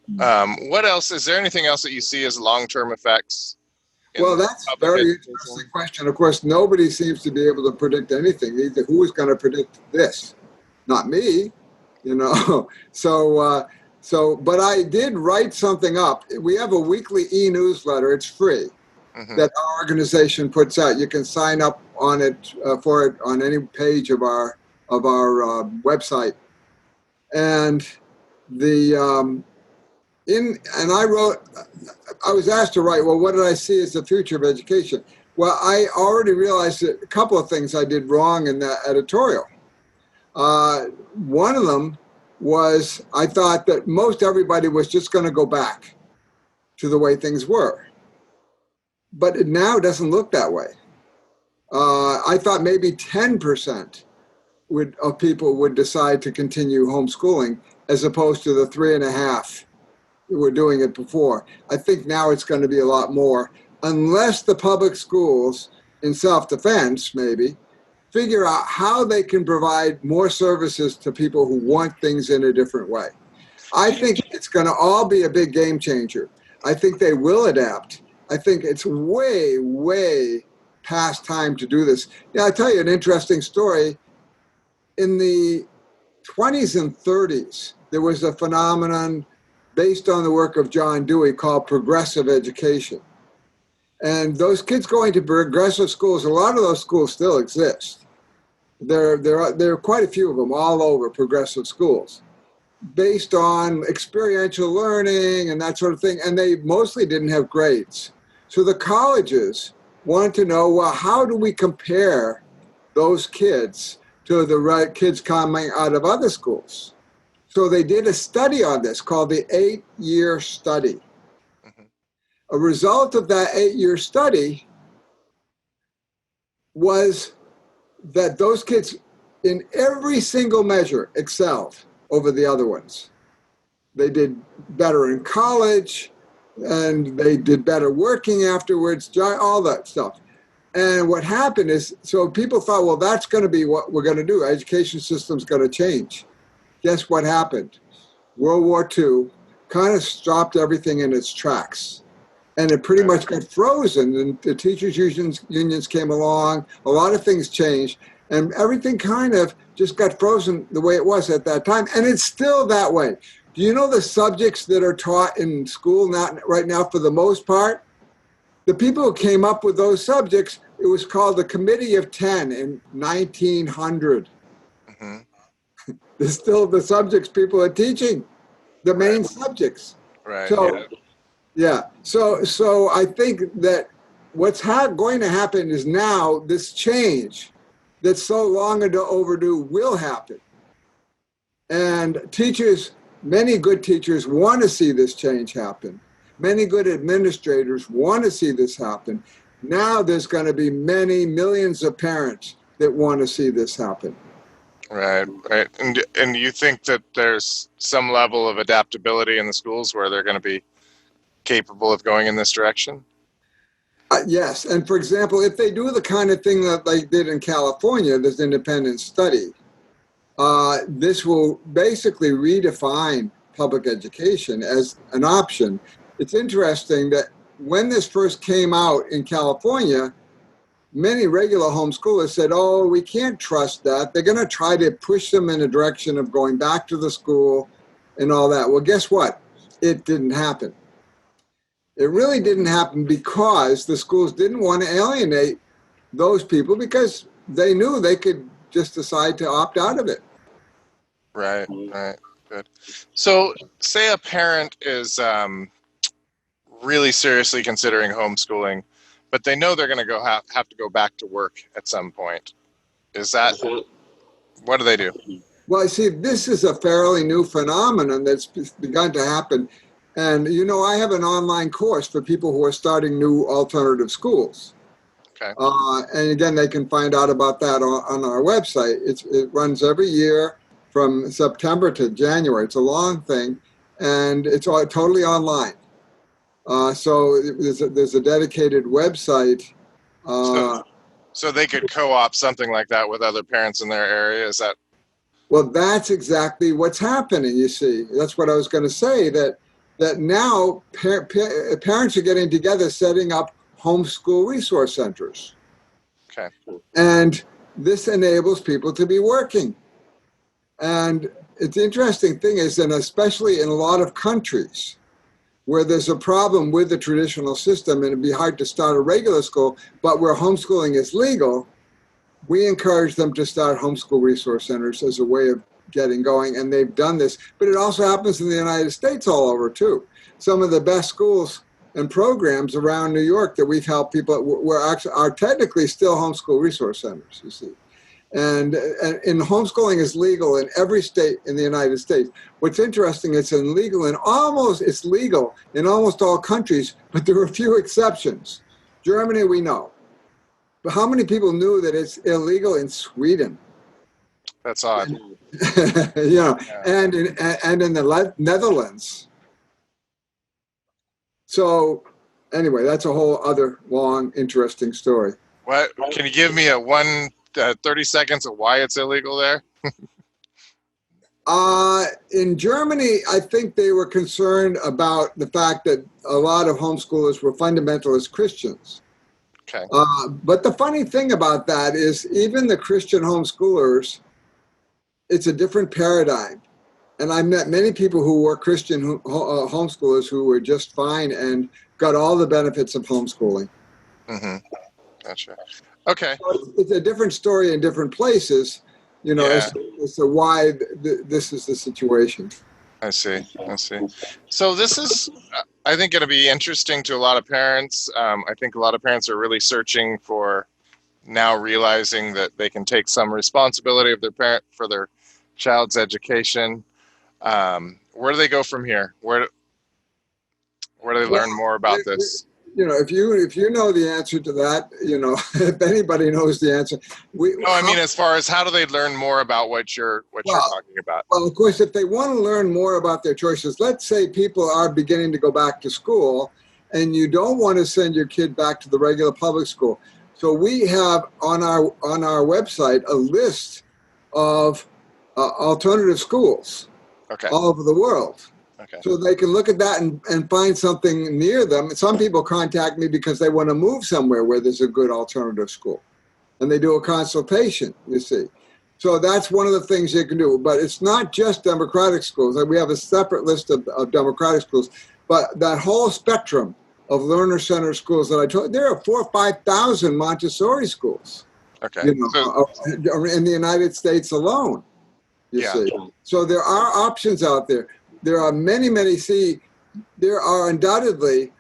What else? Is there anything else that you see as long-term effects? Well, that's a very interesting question. Of course, nobody seems to be able to predict anything. Either who is going to predict this? Not me, you know. So, but I did write something up. We have a weekly e-newsletter. It's free. Mm-hmm. That our organization puts out. You can sign up on it for it on any page of our website. And I was asked to write, well, what did I see as the future of education? Well, I already realized that a couple of things I did wrong in that editorial. One of them was I thought that most everybody was just going to go back to the way things were. But it now doesn't look that way. I thought maybe 10% of people would decide to continue homeschooling as opposed to the 3.5% who were doing it before. I think now it's going to be a lot more, unless the public schools, in self-defense maybe, figure out how they can provide more services to people who want things in a different way. I think it's going to all be a big game changer. I think they will adapt. I think it's way, way past time to do this. Yeah, I'll tell you an interesting story. In the 20s and 30s, there was a phenomenon based on the work of John Dewey called progressive education. And those kids going to progressive schools, a lot of those schools still exist. There are quite a few of them all over progressive schools. based on experiential learning and that sort of thing, and they mostly didn't have grades. So the colleges wanted to know, well, how do we compare those kids to the right kids coming out of other schools? So they did a study on this called the 8-year study. Mhm. A result of that 8-year study was that those kids in every single measure excelled over the other ones. They did better in college, and they did better working afterwards, all that stuff. And what happened is, so people thought, well, that's going to be what we're going to do. Education system's going to change. Guess what happened? World War II kind of stopped everything in its tracks. And it pretty much got frozen. And the teachers' unions came along. A lot of things changed. And everything kind of just got frozen the way it was at that time. And it's still that way. Do you know the subjects that are taught in school right now, for the most part? The people who came up with those subjects, it was called the Committee of 10 in 1900. Mm-hmm. They're still the subjects people are teaching, the main subjects. Right. So, yeah. So I think that what's going to happen is now this change that's so long overdue will happen. And teachers, many good teachers want to see this change happen. Many good administrators want to see this happen. Now there's going to be many millions of parents that want to see this happen. Right. And you think that there's some level of adaptability in the schools where they're going to be capable of going in this direction? Yes. And for example, if they do the kind of thing that they did in California, this independent study, this will basically redefine public education as an option. It's interesting that when this first came out in California, many regular homeschoolers said, oh, we can't trust that. They're going to try to push them in a direction of going back to the school and all that. Well, guess what? It didn't happen. It really didn't happen because the schools didn't want to alienate those people because they knew they could just decide to opt out of it. Right. Good. So say a parent is really seriously considering homeschooling, but they know they're going to have to go back to work at some point. What do they do? Well, see, this is a fairly new phenomenon that's begun to happen. And, I have an online course for people who are starting new alternative schools. Okay. And again, they can find out about that on our website. It runs every year from September to January. It's a long thing, and it's all totally online. So there's a dedicated website. So they could co-op something like that with other parents in their area? Is that? Well, that's exactly what's happening, you see. That's what I was going to say, that now parents are getting together, setting up homeschool resource centers. Okay. And this enables people to be working. And it's the interesting thing is, and especially in a lot of countries where there's a problem with the traditional system and it'd be hard to start a regular school, but where homeschooling is legal, we encourage them to start homeschool resource centers as a way of getting going, and they've done this. But it also happens in the United States all over, too. Some of the best schools and programs around New York that we've helped people are technically still homeschool resource centers, you see. And homeschooling is legal in every state in the United States. What's interesting, it's legal in almost all countries, but there are a few exceptions. Germany, we know. But how many people knew that it's illegal in Sweden? That's odd. And in the Netherlands. So anyway, that's a whole other long, interesting story. What? Can you give me 30 seconds of why it's illegal there? In Germany, I think they were concerned about the fact that a lot of homeschoolers were fundamentalist Christians. Okay. But the funny thing about that is even the Christian homeschoolers, it's a different paradigm. And I met many people who were Christian homeschoolers who were just fine and got all the benefits of homeschooling. Mm-hmm. Gotcha. Okay. So it's a different story in different places, as to why this is the situation. I see. I see. So this is, I think, going to be interesting to a lot of parents. I think a lot of parents are really searching for now realizing that they can take some responsibility of their parent for their child's education. Where do they go from here? Where do they learn more about this? If you know the answer to that, if anybody knows the answer, I mean, as far as how do they learn more about what you're talking about? Well, of course, if they want to learn more about their choices, let's say people are beginning to go back to school, and you don't want to send your kid back to the regular public school. So we have on our website a list of alternative schools all over the world. Okay. So they can look at that and find something near them. Some people contact me because they want to move somewhere where there's a good alternative school. And they do a consultation, you see. So that's one of the things you can do. But it's not just democratic schools. We have a separate list of democratic schools. But that whole spectrum of learner-centered schools that I told you, there are 4,000 or 5,000 Montessori schools. Okay. In the United States alone, you see. So there are options out there. There are many, there are undoubtedly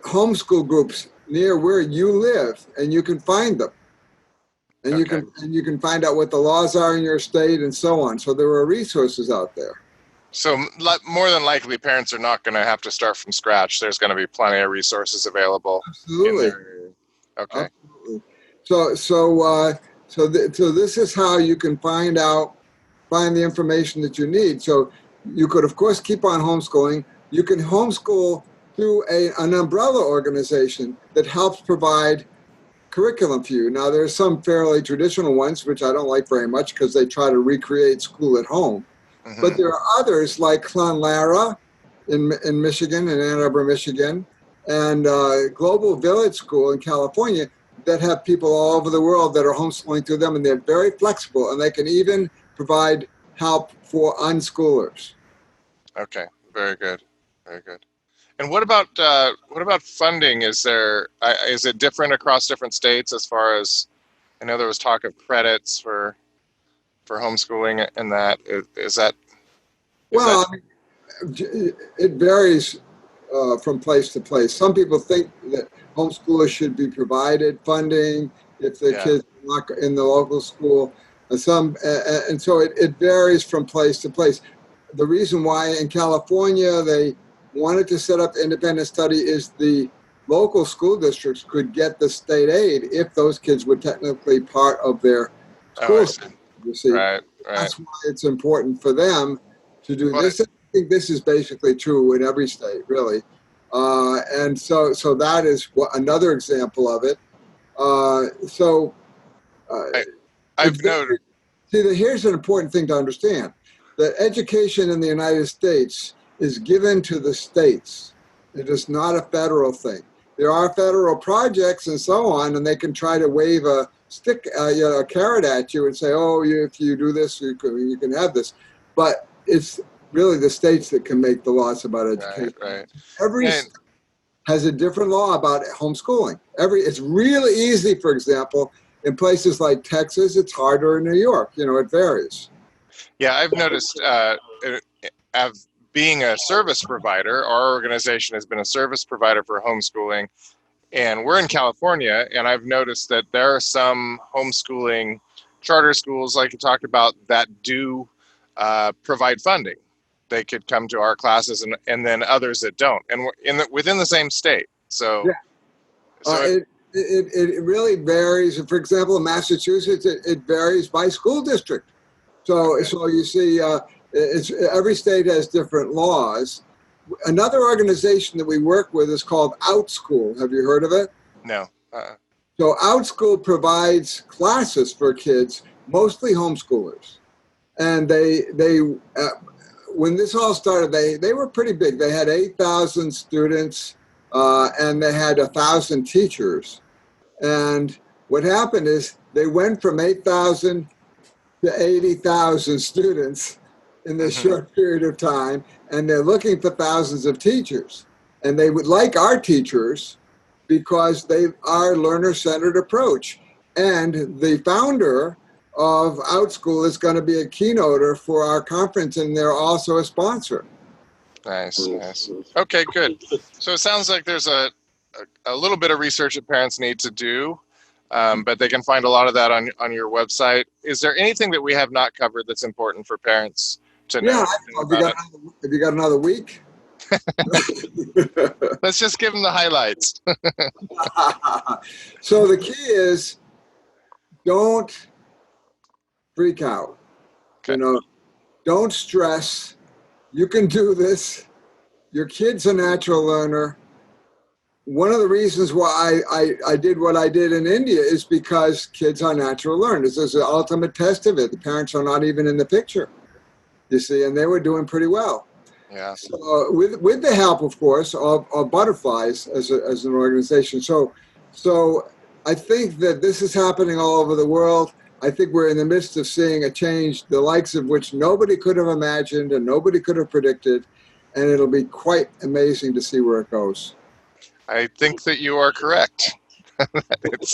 homeschool groups near where you live, and you can find them. And you can find out what the laws are in your state and so on. So there are resources out there. So more than likely, parents are not going to have to start from scratch. There's going to be plenty of resources available. Absolutely. Okay. Absolutely. So this is how you can find the information that you need. So you could, of course, keep on homeschooling. You can homeschool through an umbrella organization that helps provide curriculum for you. Now, there's some fairly traditional ones, which I don't like very much because they try to recreate school at home. Mm-hmm. But there are others like Clonlara in Michigan, in Ann Arbor, Michigan, and Global Village School in California that have people all over the world that are homeschooling through them, and they're very flexible, and they can even provide help for unschoolers. Okay, very good, very good. And what about funding? Is it different across different states as far as, I know there was talk of credits for homeschooling and that. It varies from place to place. Some people think that homeschoolers should be provided funding if their kids are not in the local school. And so it varies from place to place. The reason why in California they wanted to set up independent study is the local school districts could get the state aid if those kids were technically part of their school system. You see, right. That's why it's important for them to do this. I think this is basically true in every state, really. And so that is another example of it. I've noted. See, here's an important thing to understand. That education in the United States is given to the states. It is not a federal thing. There are federal projects and so on, and they can try to wave a carrot at you and say, "Oh, if you do this, you can have this." But it's really the states that can make the laws about education. Right. Every state has a different law about homeschooling. It's really easy, for example, in places like Texas. It's harder in New York. It varies. Yeah, I've noticed, being a service provider, our organization has been a service provider for homeschooling, and we're in California, and I've noticed that there are some homeschooling charter schools, like you talked about, that do provide funding. They could come to our classes, and then others that don't, and we're within the same state. So, it really varies. For example, in Massachusetts, it varies by school district. So you see, every state has different laws. Another organization that we work with is called OutSchool. Have you heard of it? No. So OutSchool provides classes for kids, mostly homeschoolers. And they when this all started, they were pretty big. They had 8,000 students, and they had 1,000 teachers. And what happened is they went from 8,000 to 80,000 students in this short period of time, and they're looking for thousands of teachers. And they would like our teachers because they are learner-centered approach. And the founder of OutSchool is going to be a keynoter for our conference, and they're also a sponsor. Nice. Okay, good. So it sounds like there's a little bit of research that parents need to do, but they can find a lot of that on your website. Is there anything that we have not covered that's important for parents to know? Have you got another week? Let's just give them the highlights. So the key is, don't freak out. Okay. Don't stress. You can do this. Your kid's a natural learner. One of the reasons why I did what I did in India is because kids are natural learners. There's the ultimate test of it. The parents are not even in the picture, you see, and they were doing pretty well. Yeah. So with the help, of course, of Butterflies as an organization. So I think that this is happening all over the world. I think we're in the midst of seeing a change, the likes of which nobody could have imagined and nobody could have predicted. And it'll be quite amazing to see where it goes. I think that you are correct.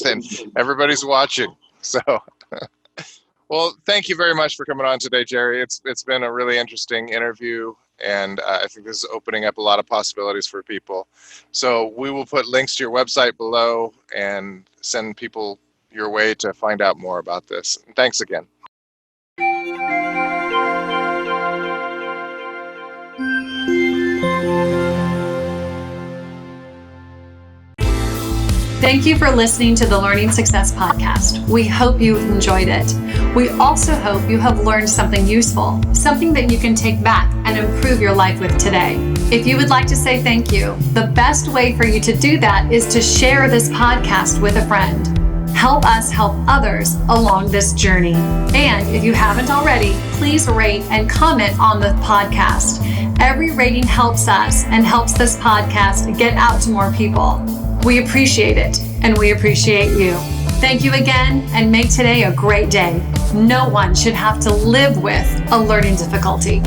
And everybody's watching. So, well, thank you very much for coming on today, Jerry. It's been a really interesting interview, and I think this is opening up a lot of possibilities for people. So we will put links to your website below and send people your way to find out more about this. Thanks again. Thank you for listening to the Learning Success Podcast. We hope you enjoyed it. We also hope you have learned something useful, something that you can take back and improve your life with today. If you would like to say thank you, the best way for you to do that is to share this podcast with a friend. Help us help others along this journey. And if you haven't already, please rate and comment on the podcast. Every rating helps us and helps this podcast get out to more people. We appreciate it, and we appreciate you. Thank you again, and make today a great day. No one should have to live with a learning difficulty.